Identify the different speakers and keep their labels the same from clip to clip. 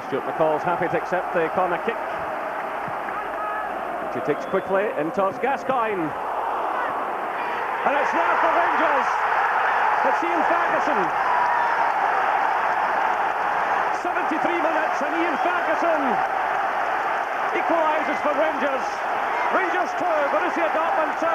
Speaker 1: Stuart McCall's happy to accept the corner kick, which he takes quickly in towards Gascoigne. And it's now for Rangers. It's Ian Ferguson. 73 minutes and Ian Ferguson equalises for Rangers. Rangers 2, Borussia Dortmund 2.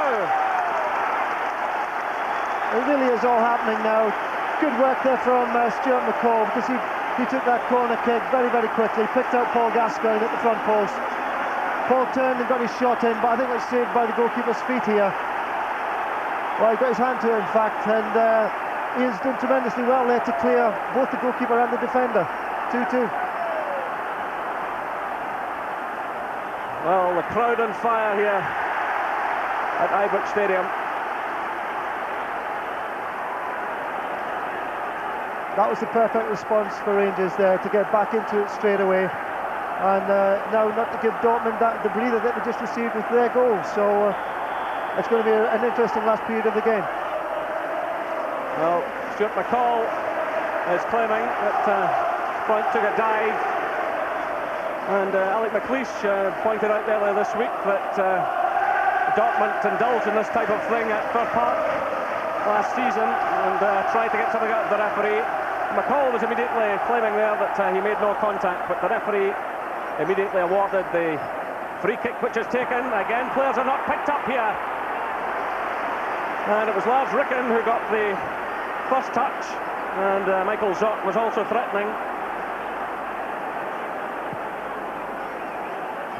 Speaker 2: It really is all happening now. Good work there from Stuart McCall, because he took that corner kick very, very quickly, picked out Paul Gascoigne at the front post. Paul turned and got his shot in, but I think it was saved by the goalkeeper's feet here. Well, he got his hand to it, in fact, and he has done tremendously well there to clear both the goalkeeper and the defender. 2-2.
Speaker 1: Well, the crowd on fire here at Ibrox Stadium.
Speaker 2: That was the perfect response for Rangers there, to get back into it straight away, and now not to give Dortmund the breather that they just received with their goal. So it's going to be an interesting last period of the game.
Speaker 1: Well, Stuart McCall is claiming that Point took a dive, and Alec McLeish pointed out earlier this week that Dortmund indulged in this type of thing at Fir Park last season and tried to get something out of the referee. McCall was immediately claiming there that he made no contact, but the referee immediately awarded the free kick, which is taken. Again, players are not picked up here, and it was Lars Ricken who got the first touch, and Michael Zock was also threatening.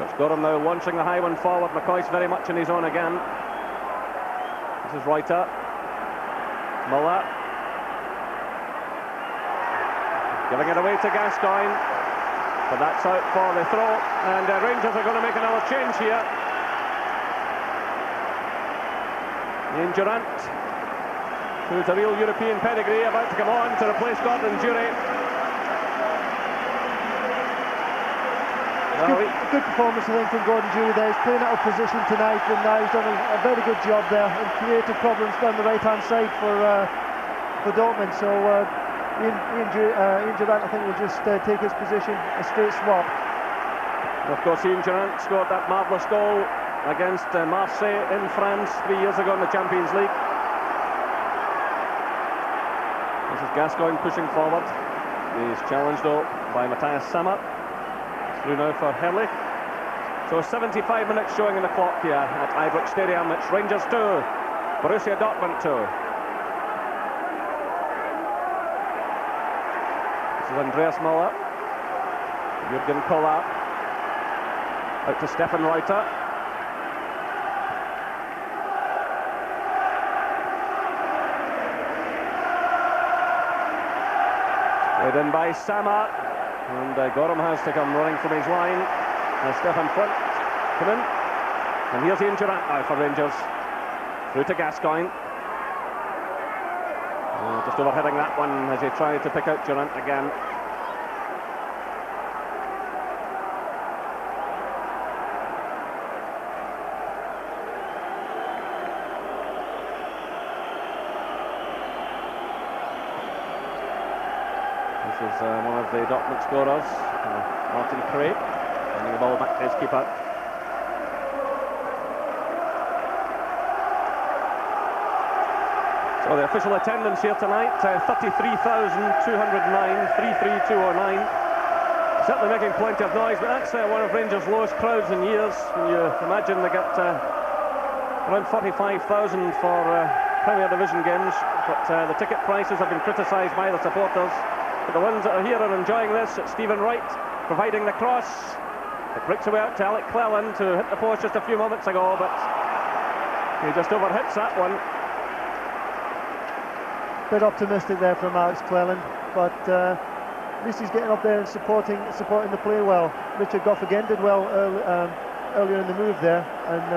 Speaker 1: It's Gorham now launching the high one forward. McCoy's very much in his own again. This is Reuter. Muller. Giving it away to Gascoigne. But that's out for the throw. And Rangers are going to make another change here. Ian Durrant, who's a real European pedigree, about to come on to replace Gordon Durie.
Speaker 2: Good performance, I think, from Gordon Durie there. He's playing out of position tonight, and he's done a very good job there and created problems down the right-hand side for Dortmund. So Ian Durrant, I think, will just take his position, a straight swap.
Speaker 1: Of course, Ian Durrant scored that marvellous goal against Marseille in France 3 years ago in the Champions League. This is Gascoigne pushing forward. He's challenged though by Matthias Sammer. Through now for Herrlich. So 75 minutes showing in the clock here at Ibrox Stadium. It's Rangers 2, Borussia Dortmund 2. This is Andreas Muller. Jürgen Kohler. Out to Stefan Reuter. Played in by Sammer. And Gorham has to come running from his line. Stefan Front come in. And here's Ian Durrant now for Rangers. Through to Gascoigne. Just overheading that one as he tried to pick out Durrant again. This is one of the Dortmund scorers, Martin Craig, sending the ball back to his keeper. So the official attendance here tonight, 33,209, 33209. Certainly making plenty of noise, but that's one of Rangers' lowest crowds in years. When you imagine they get around 45,000 for Premier Division games, but the ticket prices have been criticised by the supporters. But the ones that are here are enjoying this. It's Stephen Wright providing the cross. It breaks away out to Alec Cleland, who hit the post just a few moments ago, but he just overhits that one.
Speaker 2: Bit optimistic there from Alex Cleland, but at least he's getting up there and supporting the play well. Richard Goff again did well earlier in the move there, and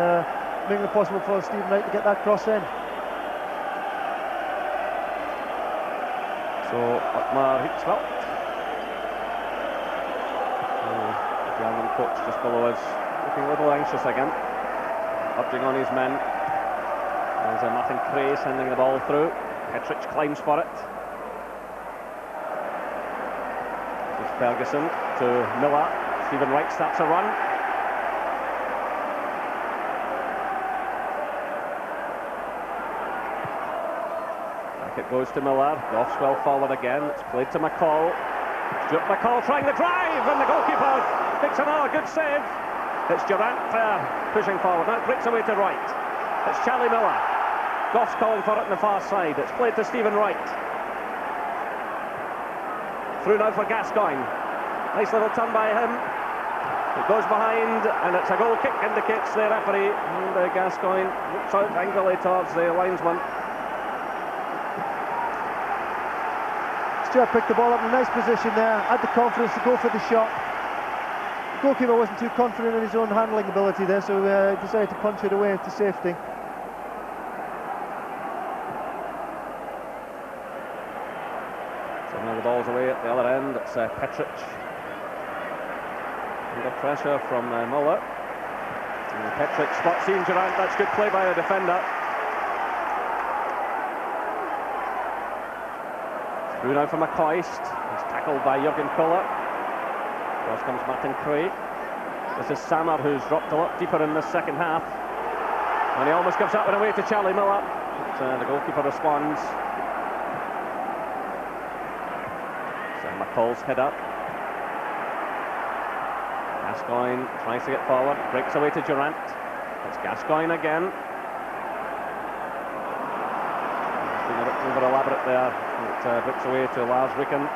Speaker 2: making it possible for Stephen Wright to get that cross in.
Speaker 1: So Otmar Hitzfeld, the German coach just below us, looking a little anxious again, urging on his men. There's Martin Cray sending the ball through. Petric climbs for it. This is Ferguson to Miller. Stephen Wright starts a run. Back it goes to Miller. Goff's well forward again. It's played to McCall. Stuart McCall trying the drive, and the goalkeeper makes another good save. It's Durant pushing forward. Now it breaks away to Wright. It's Charlie Miller. Goff's calling for it on the far side. It's played to Stephen Wright. Through now for Gascoigne. Nice little turn by him. It goes behind, and it's a goal kick, indicates the referee. And Gascoigne looks out angrily towards the linesman.
Speaker 2: Stuart picked the ball up in a nice position there, had the confidence to go for the shot. The goalkeeper wasn't too confident in his own handling ability there, so decided to punch it away to safety.
Speaker 1: So now the ball's away at the other end. It's Petric. Under pressure from Muller. And Petric spots Ian Durant. That's good play by the defender. Through now for McCoist. He's tackled by Jurgen Kohler. Across comes Martin Craig. This is Sammer, who's dropped a lot deeper in this second half. And he almost gives that one away to Charlie Miller. But the goalkeeper responds. So McCall's header. Gascoigne tries to get forward. Breaks away to Durant. It's Gascoigne again. It's been a bit over elaborate there. It breaks away to Lars Ricken.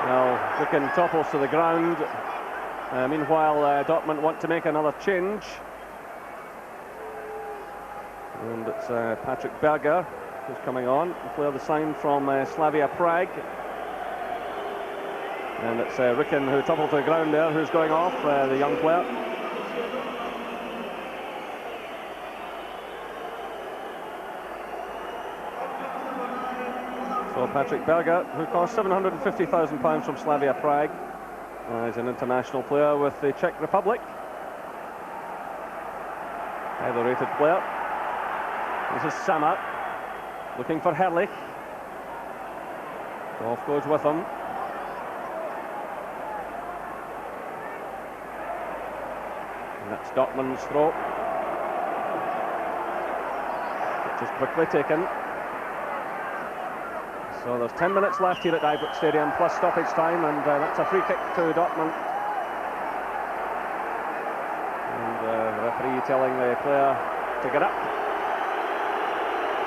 Speaker 1: Now Ricken topples to the ground. Meanwhile, Dortmund want to make another change. And it's Patrick Berger who's coming on. The player the sign from Slavia Prague. And it's Ricken who toppled to the ground there, who's going off, the young player. So Patrick Berger, who cost £750,000 from Slavia Prague, is an international player with the Czech Republic. Highly rated player. This is Sammer, looking for Herrlich. Goff goes with him. And that's Dortmund's throw. Which is quickly taken. So there's 10 minutes left here at Ibrox Stadium, plus stoppage time, and that's a free kick to Dortmund. And the referee telling the player to get up.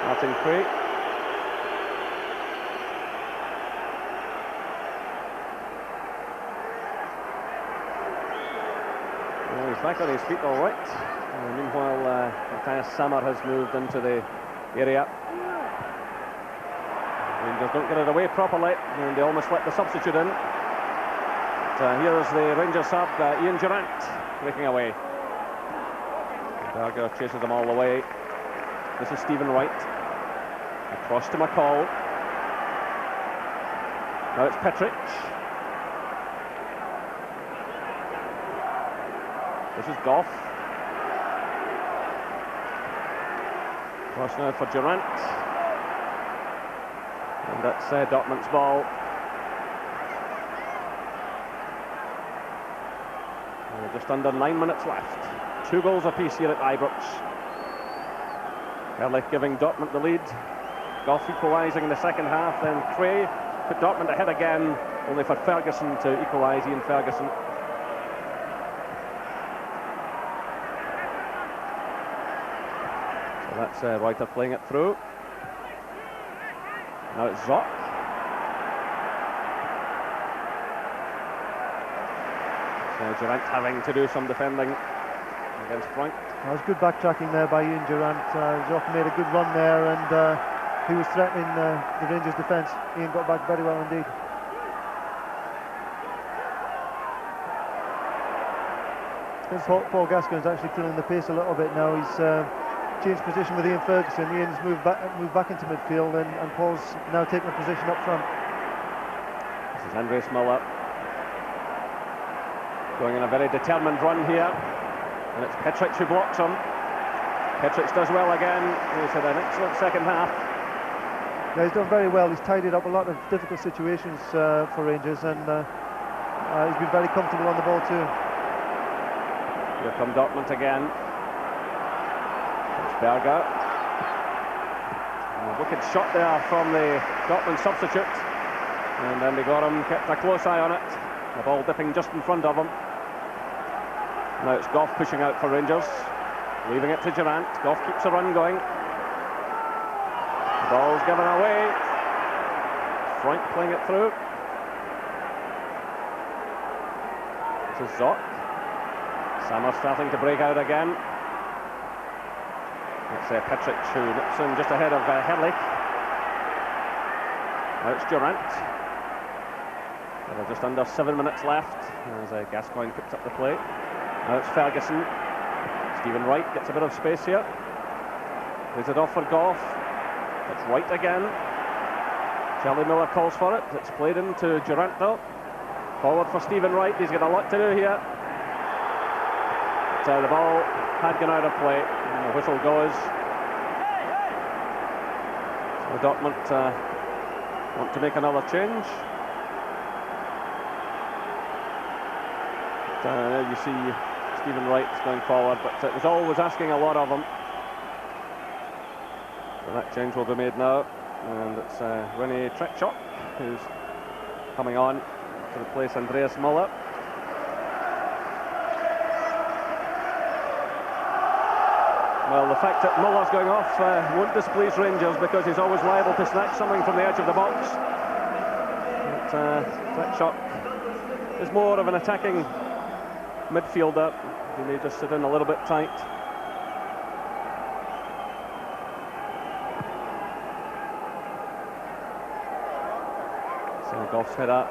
Speaker 1: Martin Craig. Well, he's back on his feet all right. Meanwhile, Matthias Sammer has moved into the area. Rangers don't get it away properly, and they almost let the substitute in. But here's the Rangers sub, Ian Durant, breaking away. Berger chases them all the way. This is Stephen Wright. Across to McCall. Now it's Petric. This is Goff. Cross now for Durant. And that's Dortmund's ball. Just under 9 minutes left. 2 goals apiece here at Ibrox. Herrlich giving Dortmund the lead. Goff equalising in the second half. Then Cray put Dortmund ahead again, only for Ferguson to equalise. Ian Ferguson. So that's Reuter playing it through. Now it's Zock. So Durant having to do some defending against Frank.
Speaker 2: That was good backtracking there by Ian Durant. Zock made a good run there, and he was threatening the Rangers defence. Ian got back very well indeed. Paul Gascoigne's actually feeling the pace a little bit now. He's changed position with Ian Ferguson. Ian's moved back into midfield, and Paul's now taking a position up front.
Speaker 1: This is Andreas Muller going in a very determined run here, and it's Petric who blocks him. Petric does well again. He's had an excellent second half.
Speaker 2: Yeah, he's done very well. He's tidied up a lot of difficult situations for Rangers, and he's been very comfortable on the ball too.
Speaker 1: Here come Dortmund again. It's Berger. And a wicked shot there from the Dortmund substitute. And then they got him, kept a close eye on it. The ball dipping just in front of him. Now it's Goff pushing out for Rangers. Leaving it to Durant. Goff keeps the run going. The ball's given away. Frank playing it through. This is Zott. Sammer starting to break out again. It's Petric who nips in just ahead of Herrlich. Now it's Durant. There are just under 7 minutes left as Gascoigne picks up the play. Now it's Ferguson. Stephen Wright gets a bit of space here. Plays it off for Goff. It's Wright again. Charlie Miller calls for it. It's played into Durant though. Forward for Stephen Wright. He's got a lot to do here. So the ball had gone out of play, and the whistle goes. So Dortmund want to make another change. But, you see Stephen Wright going forward, but it was always asking a lot of him. So that change will be made now, and it's René Tretschok who's coming on to replace Andreas Müller. Well, the fact that Muller's going off won't displease Rangers, because he's always liable to snatch something from the edge of the box. But Tretschok is more of an attacking midfielder. He may just sit in a little bit tight. So Goff's header.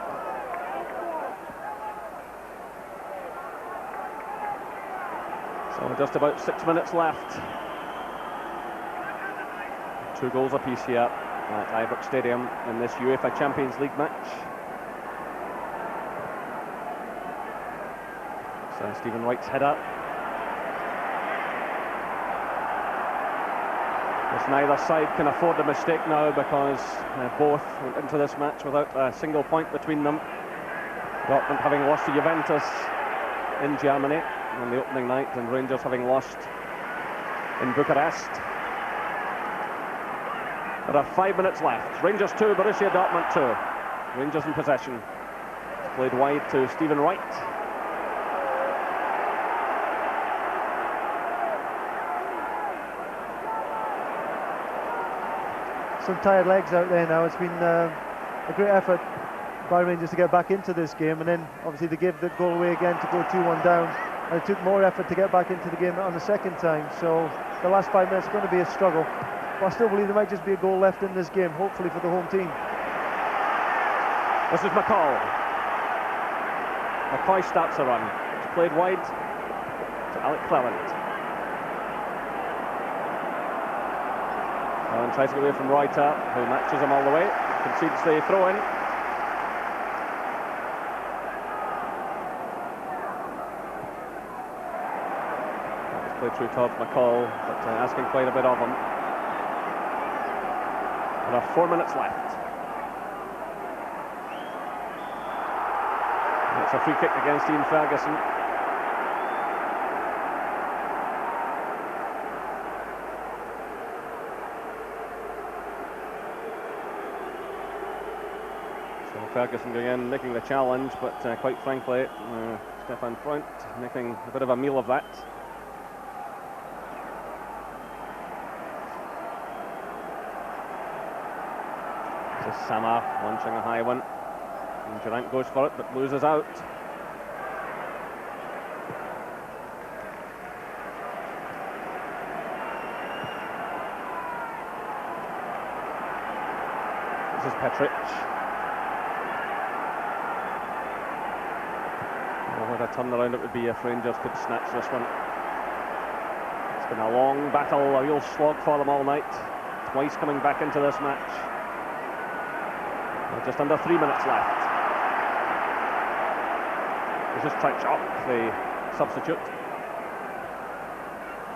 Speaker 1: So just about 6 minutes left. 2 goals apiece here at Ibrox Stadium in this UEFA Champions League match. So Stephen Wright's header. As neither side can afford a mistake now, because both went into this match without a single point between them. Dortmund having lost to Juventus in Germany on the opening night, and Rangers having lost in Bucharest. There are 5 minutes left. Rangers 2, Borussia Dortmund 2. Rangers in possession. It's played wide to Stephen Wright.
Speaker 2: Some tired legs out there now. It's been a great effort by Rangers to get back into this game, and then obviously they gave the goal away again to go 2-1 down, and it took more effort to get back into the game on the second time. So the last 5 minutes are going to be a struggle, but I still believe there might just be a goal left in this game, hopefully for the home team.
Speaker 1: This is McCall. McCoy starts the run. It's played wide to Alec Clement. And tries to get away from Reuter, who matches him all the way. Concedes the throw-in. It's played through towards McCall, but asking quite a bit of him. There are 4 minutes left. And it's a free kick against Ian Ferguson. Ferguson going in, making the challenge, but quite frankly, Stefan Freund making a bit of a meal of that. This is Samar launching a high one, and Durant goes for it, but loses out. This is Petric. What a turnaround it would be if Rangers could snatch this one. It's been a long battle, a real slog for them all night. Twice coming back into this match. Just under 3 minutes left. This is Tretschok, the substitute.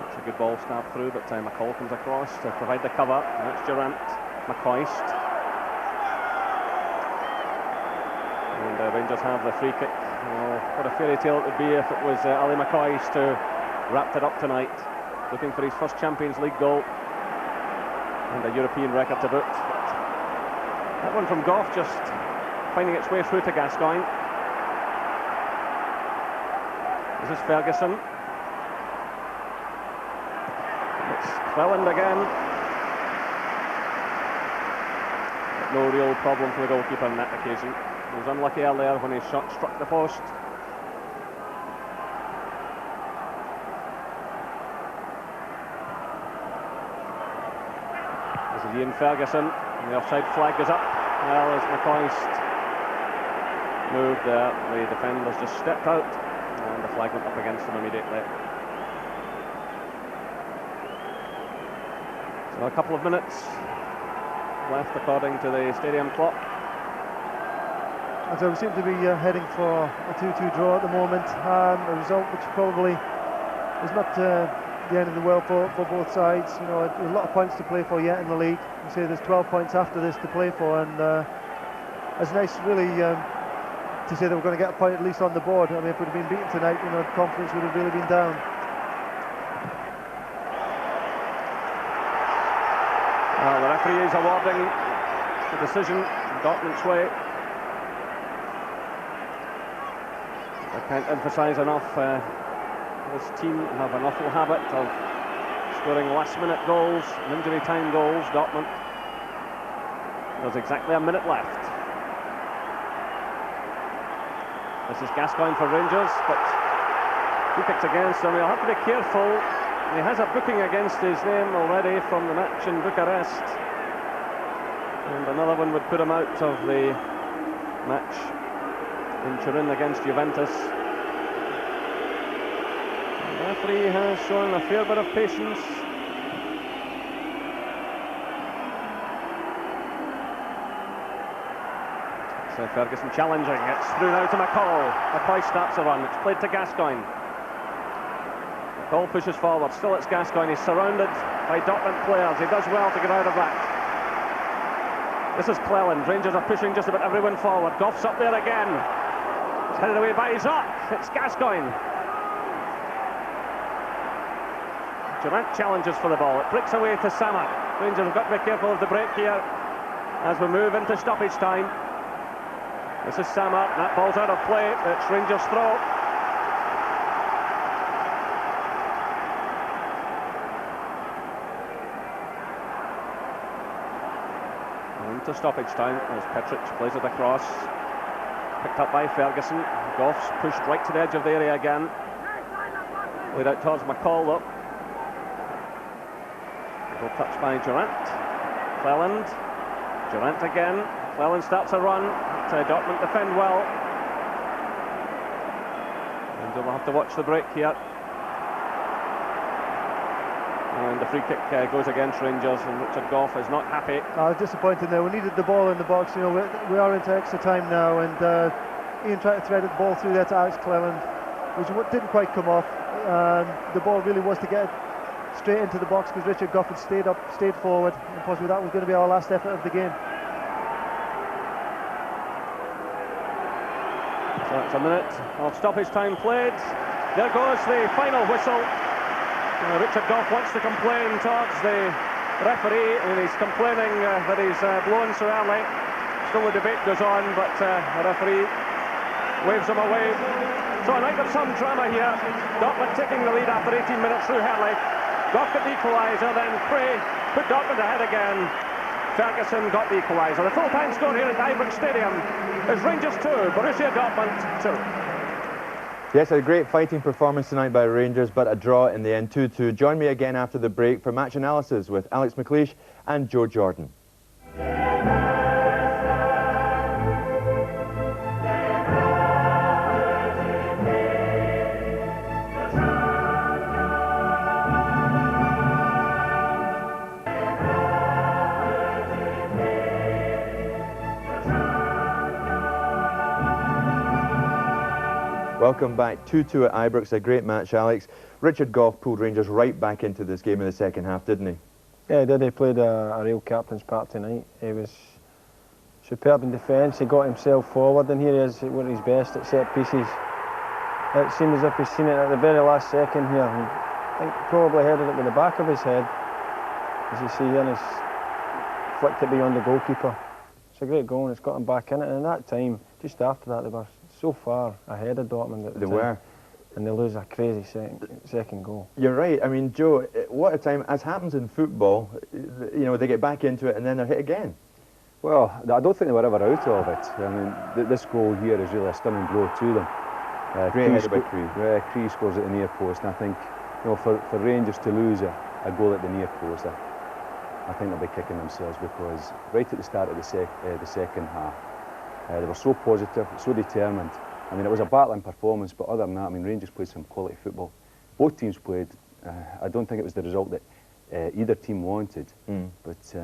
Speaker 1: It's a good ball stabbed through, but McCall comes across to provide the cover. Now it's Durant. McCoist. And Rangers have the free kick. Oh, what a fairy tale it would be if it was Ali McCoist who wrapped it up tonight, looking for his first Champions League goal and a European record to boot. That one from Goff just finding its way through to Gascoigne. This is Ferguson. It's Cleland again. But no real problem for the goalkeeper on that occasion. He was unlucky earlier when his shot struck the post. This is Ian Ferguson, and the offside flag goes up. Well, as McCoist moved there, the defenders just stepped out, and the flag went up against them immediately. So a couple of minutes left according to the stadium clock.
Speaker 2: And so we seem to be heading for a 2-2 draw at the moment, a result which probably is not the end of the world for both sides. You know, a lot of points to play for yet in the league. You say there's 12 points after this to play for, and it's nice really to say that we're going to get a point at least on the board. I mean, if we'd have been beaten tonight, you know, confidence would have really been down.
Speaker 1: Well, the referee is awarding the decision Dortmund's way. I can't emphasise enough, this team have an awful habit of scoring last-minute goals, injury time goals. Dortmund. There's exactly a minute left. This is Gascoigne for Rangers, but he kicks against him. He'll have to be careful. He has a booking against his name already from the match in Bucharest, and another one would put him out of the match in Turin against Juventus. The referee has shown a fair bit of patience. So Ferguson challenging, it's through now to McCall. McCoy starts a run, it's played to Gascoigne. McCall pushes forward, still it's Gascoigne, he's surrounded by Dortmund players, he does well to get out of that. This is Cleland, Rangers are pushing just about everyone forward. Goff's up there again. It's headed away by Zock. It's Gascoigne. Durant challenges for the ball. It breaks away to Sammer. Rangers have got to be careful of the break here as we move into stoppage time. This is Sammer. That ball's out of play. It's Rangers' throw. Into stoppage time as Petric plays it across. Picked up by Ferguson. Goff's pushed right to the edge of the area again. Laid out towards McCall though. Little touch by Durant. Cleland. Durant again. Cleland starts a run. Dortmund defend well. And we'll have to watch the break here. And the free kick goes against Rangers, and Richard Goff is not happy.
Speaker 2: I was disappointed there. We needed the ball in the box. You know, we are into extra time now, and Ian tried to thread the ball through there to Alex Cleland, which didn't quite come off. The ball really was to get straight into the box because Richard Goff had stayed forward, and possibly that was going to be our last effort of the game.
Speaker 1: So it's a minute of stoppage time played. There goes the final whistle. Richard Goff wants to complain towards the referee, and he's complaining that he's blown so early. Still the debate goes on, but the referee waves him away. So I think there's some drama here. Dortmund taking the lead after 18 minutes through Hurley. Goff got the equaliser, then Cray put Dortmund ahead again. Ferguson got the equaliser. The full-time score here at Ibrox Stadium is Rangers 2, Borussia Dortmund 2.
Speaker 3: Yes, a great fighting performance tonight by Rangers, but a draw in the end, 2-2. Join me again after the break for match analysis with Alex McLeish and Joe Jordan. Welcome back. 2-2 at Ibrox, a great match, Alex. Richard Goff pulled Rangers right back into this game in the second half, didn't he?
Speaker 4: Yeah, he did. He played a real captain's part tonight. He was superb in defence. He got himself forward, and here he is at his best at set pieces. It seemed as if he's seen it at the very last second here, and I think probably headed it with the back of his head, as you see here, and he's flicked it beyond the goalkeeper. It's a great goal, and it's got him back in it. And at that time, just after that, they were so far ahead of Dortmund at the time.
Speaker 3: They were.
Speaker 4: And they lose a crazy second goal.
Speaker 3: You're right. I mean, Joe, what a time, as happens in football, you know, they get back into it and then they're hit again.
Speaker 5: Well, I don't think they were ever out of it. I mean, this goal here is really a stunning blow to them.
Speaker 3: Great header by Cree.
Speaker 5: Cree scores at the near post, and I think, you know, for Rangers to lose a goal at the near post, I think they'll be kicking themselves, because right at the start of the second half, they were so positive, so determined. I mean, it was a battling performance, but other than that, I mean, Rangers played some quality football. Both teams played. I don't think it was the result that either team wanted, but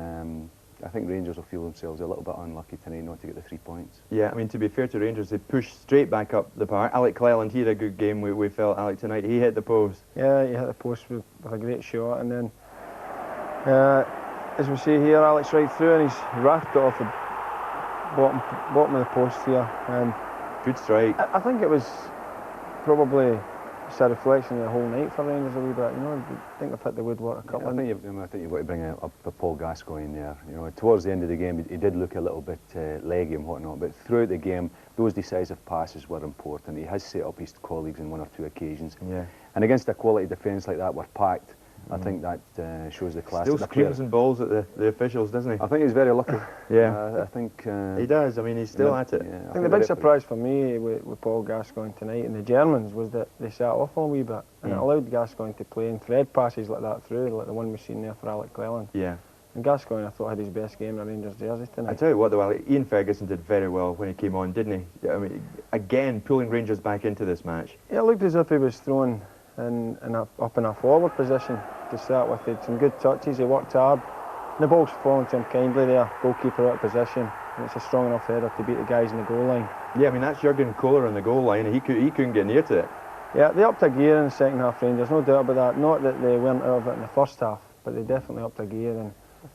Speaker 5: I think Rangers will feel themselves a little bit unlucky tonight not to get the 3 points.
Speaker 3: Yeah, I mean, to be fair to Rangers, they pushed straight back up the park. Alec Cleland, he had a good game, we felt, Alec, tonight. He hit the post.
Speaker 4: Yeah, he hit the post with a great shot, and then, as we see here, Alex right through, and he's wrapped it off the bottom of the post here. And
Speaker 3: good strike.
Speaker 4: I think it was probably just a reflection of the whole night for Rangers a wee bit. You know, I think they've hit the woodwork a couple.
Speaker 5: I think you've got to bring up Paul Gascoigne there. You know, towards the end of the game, he did look a little bit leggy and whatnot, but throughout the game, those decisive passes were important. He has set up his colleagues on 1 or 2 occasions.
Speaker 3: Yeah.
Speaker 5: And against a quality defence like that, we're packed. I think that shows the class.
Speaker 3: Still screams and balls at the officials, doesn't he?
Speaker 5: I think he's very lucky.
Speaker 3: Yeah.
Speaker 5: I think
Speaker 3: he does. I mean, he's still at it.
Speaker 4: I think the big surprise for me with Paul Gascoigne tonight and the Germans was that they sat off a wee bit, and it allowed Gascoigne to play and thread passes like that through, like the one we've seen there for Alec Cleland.
Speaker 3: Yeah.
Speaker 4: And Gascoigne, I thought, had his best game in a Rangers jersey tonight.
Speaker 3: I tell you what, though, Ian Ferguson did very well when he came on, didn't he? I mean, again, pulling Rangers back into this match.
Speaker 4: Yeah, it looked as if he was thrown up in a forward position to start with. He had some good touches, he worked hard, and the ball's falling to him kindly there, goalkeeper out of position, and it's a strong enough header to beat the guys in the goal line.
Speaker 3: Yeah, I mean, that's Jurgen Kohler on the goal line, and he couldn't get near to it.
Speaker 4: Yeah, they upped a gear in the second half, Rangers, no doubt about that. Not that they weren't out of it in the first half, but they definitely upped a gear,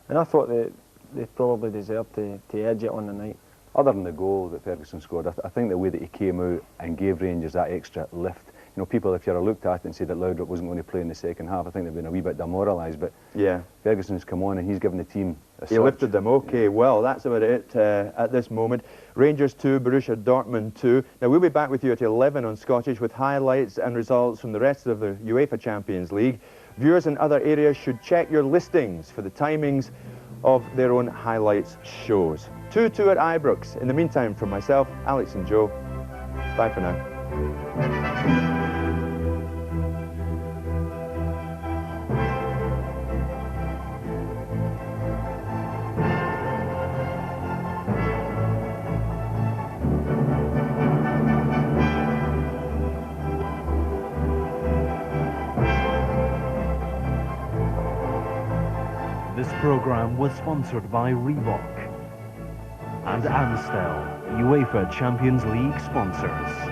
Speaker 4: and I thought they probably deserved to edge it on the night.
Speaker 5: Other than the goal that Ferguson scored, I think the way that he came out and gave Rangers that extra lift. You know, people, if you'd looked at it and said that Laudrup wasn't going to play in the second half, I think they've been a wee bit demoralised. But
Speaker 3: yeah,
Speaker 5: Ferguson's come on and he's given the team a
Speaker 3: He lifted them. Okay, well, that's about it at this moment. Rangers 2, Borussia Dortmund 2. Now, we'll be back with you at 11 on Scottish with highlights and results from the rest of the UEFA Champions League. Viewers in other areas should check your listings for the timings of their own highlights shows. 2-2 at Ibrox. In the meantime, from myself, Alex and Joe, bye for now.
Speaker 6: This programme was sponsored by Reebok and Amstel, UEFA Champions League sponsors.